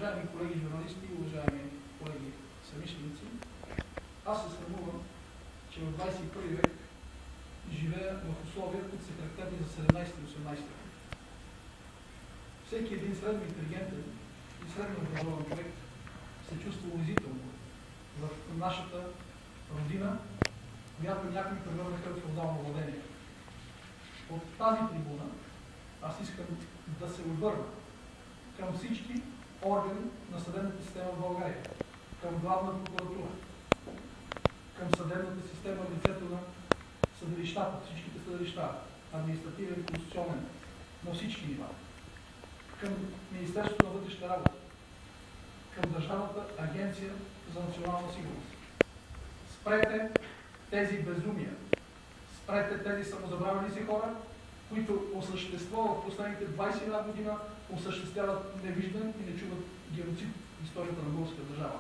Уважаеми колеги журналисти, уважаеми колеги съмишленици, аз се срамувам, че в 21 век живея в условия, които са характерни за 17 и 18 век. Всеки един средно интелигентен и средно образован човек се чувства унизително в нашата родина, която някои превърнаха в феодално владение. От тази трибуна аз искам да се обърна към всички органи на съдебната система в България, към главна прокуратура, към съдебната система в лицето на съдилищата, всичките съдилища, административен, конституционен, на всички нива, към Министерството на вътрешните работи, към Държавната агенция за национална сигурност. Спрете тези безумия, спрете тези самозабравили си хора, които по същество в последните 21 година осъществяват невиждан и нечуван геноцид в историята на българската държава.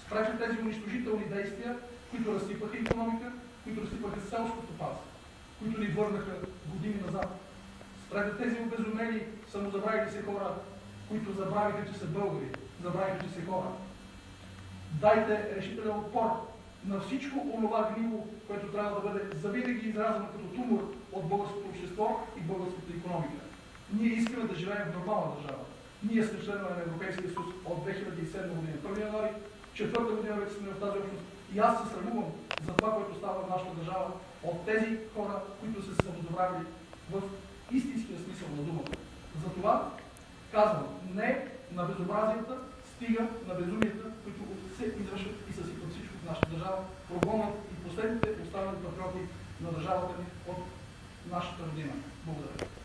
Спрете тези унищожителни действия, които разсипаха икономика, които разсипаха селското стопанство, които ни върнаха години назад. Спрете тези обезумели, самозабравили се хора, които забравиха, че са българи, забравиха, че са хора. Дайте решителен отпор на всичко онова гниво, което трябва да бъде завинаги изразено като тумор от българското общество и българската икономика. Ние искаме да живеем в нормална държава. Ние сме членове на Европейския съюз от 2007 година, 1 януари, 4-та година вече сме в тази общност. И аз се срамувам за това, което става в нашата държава от тези хора, които са се самозабравили в истинския смисъл на думата. Затова казвам не на безобразията, стига на безумията, които се извършват и съсипват всичко в нашата държава, прогонват и последните останали патриоти на държавата ни от нашата родина. Благодаря.